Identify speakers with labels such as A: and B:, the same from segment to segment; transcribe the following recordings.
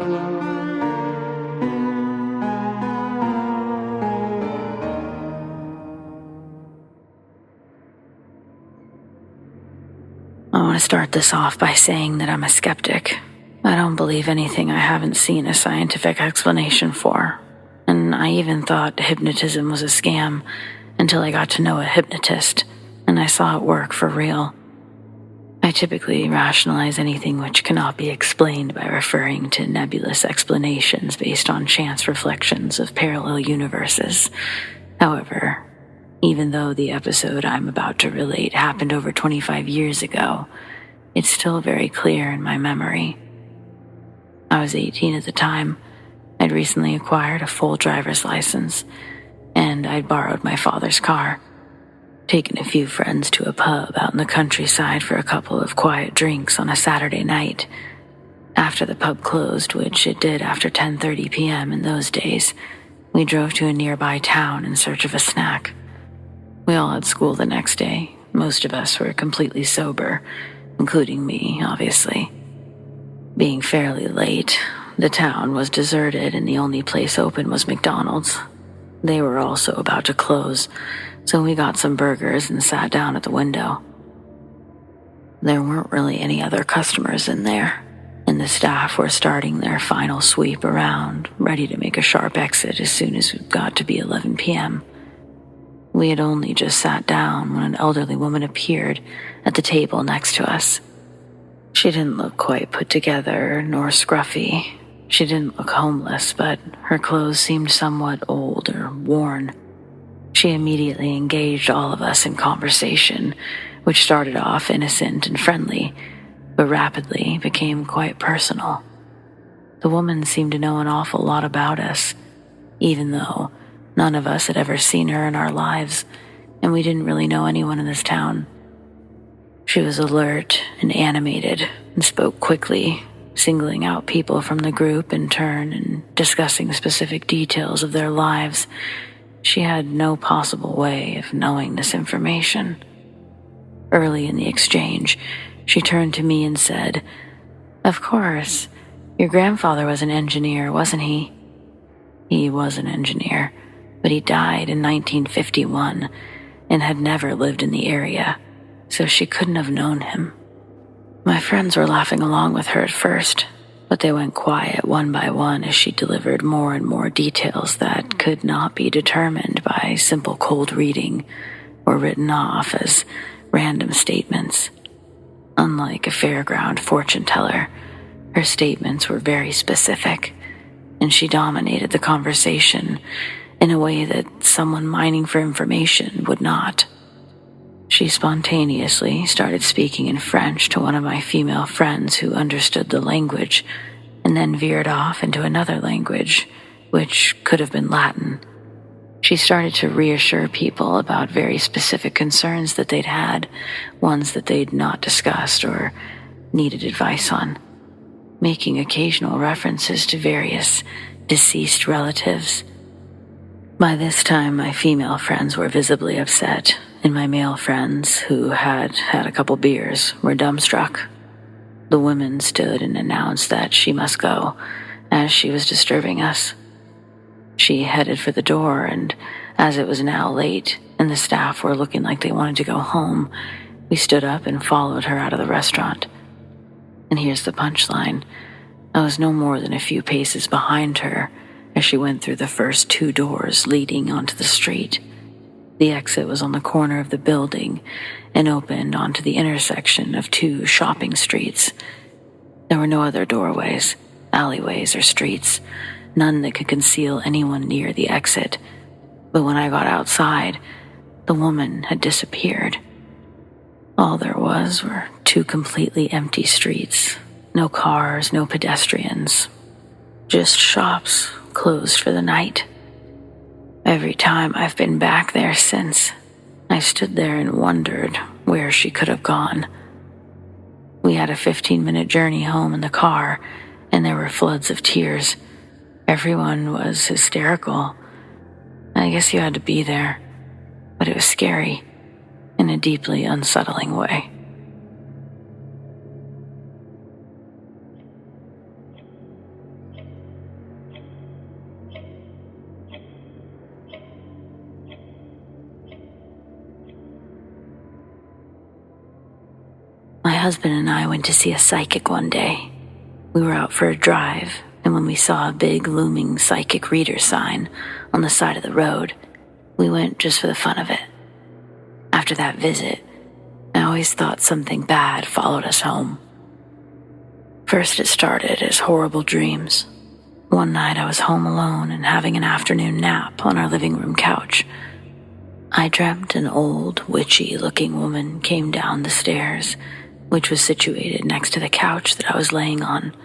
A: I want to start this off by saying that I'm a skeptic. I don't believe anything I haven't seen a scientific explanation for. And I even thought hypnotism was a scam until I got to know a hypnotist, and I saw it work for real. I typically rationalize anything which cannot be explained by referring to nebulous explanations based on chance reflections of parallel universes. However, even though the episode I'm about to relate happened over 25 years ago, it's still very clear in my memory. I was 18 at the time. I'd recently acquired a full driver's license, and I'd borrowed my father's car, taken a few friends to a pub out in the countryside for a couple of quiet drinks on a Saturday night. After the pub closed, which it did after 10:30 p.m. in those days, we drove to a nearby town in search of a snack. We all had school the next day. Most of us were completely sober, including me, obviously. Being fairly late, the town was deserted and the only place open was McDonald's. They were also about to close, so we got some burgers and sat down at the window. There weren't really any other customers in there, and the staff were starting their final sweep around, ready to make a sharp exit as soon as it got to be 11 p.m. We had only just sat down when an elderly woman appeared at the table next to us. She didn't look quite put together nor scruffy. She didn't look homeless, but her clothes seemed somewhat old or worn. She immediately engaged all of us in conversation, which started off innocent and friendly, but rapidly became quite personal. The woman seemed to know an awful lot about us, even though none of us had ever seen her in our lives, and we didn't really know anyone in this town. She was alert and animated and spoke quickly, singling out people from the group in turn and discussing specific details of their lives. She had no possible way of knowing this information. Early in the exchange, she turned to me and said, "Of course, your grandfather was an engineer, wasn't he?" He was an engineer, but he died in 1951 and had never lived in the area, so she couldn't have known him. My friends were laughing along with her at first, but they went quiet one by one as she delivered more and more details that could not be determined by simple cold reading or written off as random statements. Unlike a fairground fortune teller, her statements were very specific, and she dominated the conversation in a way that someone mining for information would not. She spontaneously started speaking in French to one of my female friends who understood the language, and then veered off into another language, which could have been Latin. She started to reassure people about very specific concerns that they'd had, ones that they'd not discussed or needed advice on, making occasional references to various deceased relatives. By this time, my female friends were visibly upset, and my male friends, who had had a couple beers, were dumbstruck. The woman stood and announced that she must go, as she was disturbing us. She headed for the door, and as it was now late, and the staff were looking like they wanted to go home, we stood up and followed her out of the restaurant. And here's the punchline. I was no more than a few paces behind her as she went through the first two doors leading onto the street. The exit was on the corner of the building and opened onto the intersection of two shopping streets. There were no other doorways, alleyways, or streets, none that could conceal anyone near the exit. But when I got outside, the woman had disappeared. All there was were two completely empty streets. No cars, no pedestrians. Just shops closed for the night. Every time I've been back there since, I stood there and wondered where she could have gone. We had a 15-minute journey home in the car, and there were floods of tears. Everyone was hysterical. I guess you had to be there, but it was scary in a deeply unsettling way. husband and I went to see a psychic one day. We were out for a drive, and when we saw a big looming psychic reader sign on the side of the road, we went just for the fun of it. After that visit, I always thought something bad followed us home. First, it started as horrible dreams. One night I was home alone and having an afternoon nap on our living room couch. I dreamt an old, witchy-looking woman came down the stairs, which was situated next to the couch that I was laying on.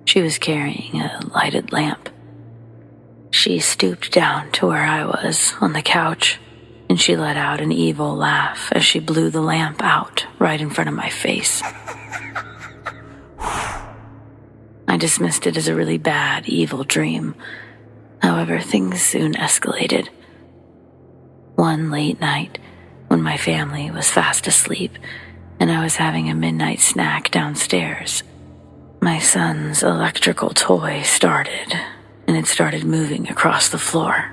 A: She was carrying a lighted lamp. She stooped down to where I was on the couch, and she let out an evil laugh as she blew the lamp out right in front of my face. I dismissed it as a really bad, evil dream. However, things soon escalated. One late night, when my family was fast asleep and I was having a midnight snack downstairs, my son's electrical toy started, and it started moving across the floor.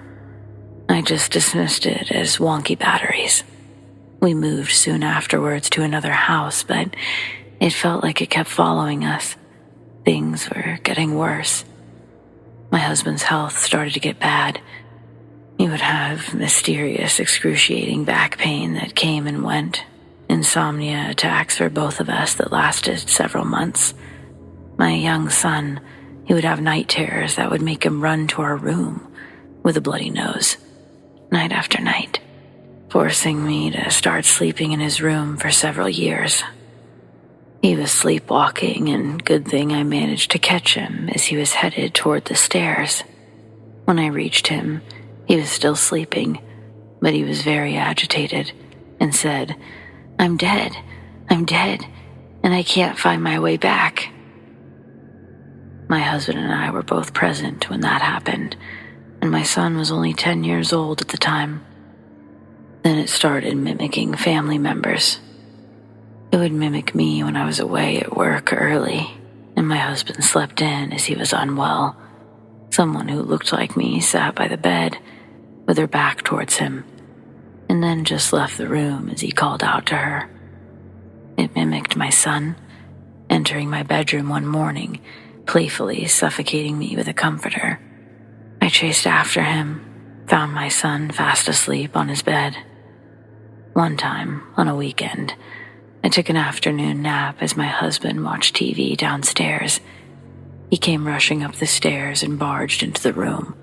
A: I just dismissed it as wonky batteries. We moved soon afterwards to another house, but it felt like it kept following us. Things were getting worse. My husband's health started to get bad. He would have mysterious, excruciating back pain that came and went. Insomnia attacks for both of us that lasted several months. My young son, he would have night terrors that would make him run to our room with a bloody nose, night after night, forcing me to start sleeping in his room for several years. He was sleepwalking, and good thing I managed to catch him as he was headed toward the stairs. When I reached him, he was still sleeping, but he was very agitated and said, I'm dead, and I can't find my way back." My husband and I were both present when that happened, and my son was only 10 years old at the time. Then it started mimicking family members. It would mimic me when I was away at work early, and my husband slept in as he was unwell. Someone who looked like me sat by the bed with her back towards him, and then just left the room as he called out to her. It mimicked my son, entering my bedroom one morning, playfully suffocating me with a comforter. I chased after him, found my son fast asleep on his bed. One time, on a weekend, I took an afternoon nap as my husband watched TV downstairs. He came rushing up the stairs and barged into the room.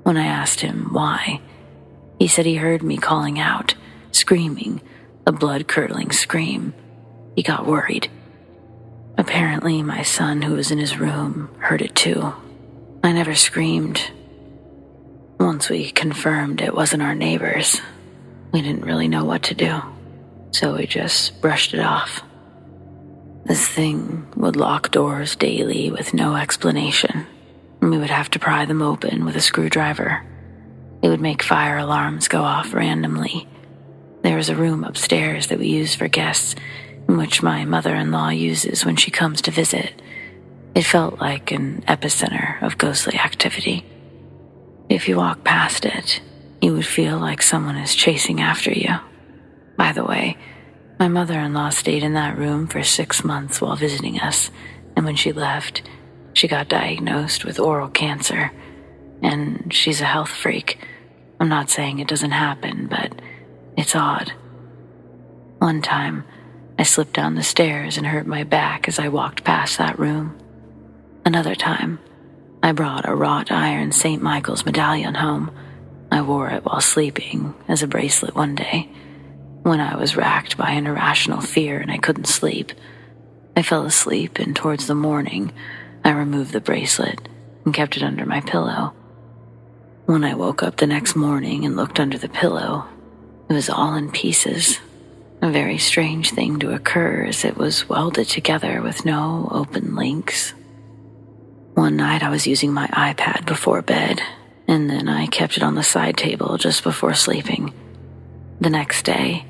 A: When I asked him why, he said he heard me calling out, screaming, a blood-curdling scream. He got worried. Apparently, my son, who was in his room, heard it too. I never screamed. Once we confirmed it wasn't our neighbors, we didn't really know what to do, so we just brushed it off. This thing would lock doors daily with no explanation, and we would have to pry them open with a screwdriver. It would make fire alarms go off randomly. There is a room upstairs that we use for guests, in which my mother-in-law uses when she comes to visit. It felt like an epicenter of ghostly activity. If you walk past it, you would feel like someone is chasing after you. By the way, my mother-in-law stayed in that room for 6 months while visiting us, and when she left, she got diagnosed with oral cancer, and she's a health freak. I'm not saying it doesn't happen, but it's odd. One time, I slipped down the stairs and hurt my back as I walked past that room. Another time, I brought a wrought iron St. Michael's medallion home. I wore it while sleeping as a bracelet one day. When I was racked by an irrational fear and I couldn't sleep, I fell asleep, and towards the morning, I removed the bracelet and kept it under my pillow. When I woke up the next morning and looked under the pillow, it was all in pieces. A very strange thing to occur, as it was welded together with no open links. One night I was using my iPad before bed, and then I kept it on the side table just before sleeping. The next day,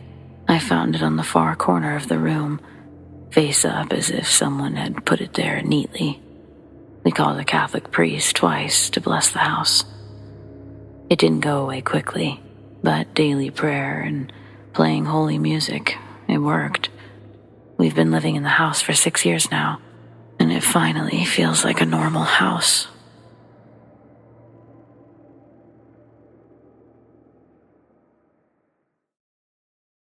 A: I found it on the far corner of the room, face up as if someone had put it there neatly. We called a Catholic priest twice to bless the house. It didn't go away quickly, but daily prayer and playing holy music, it worked. We've been living in the house for 6 years now, and it finally feels like a normal house.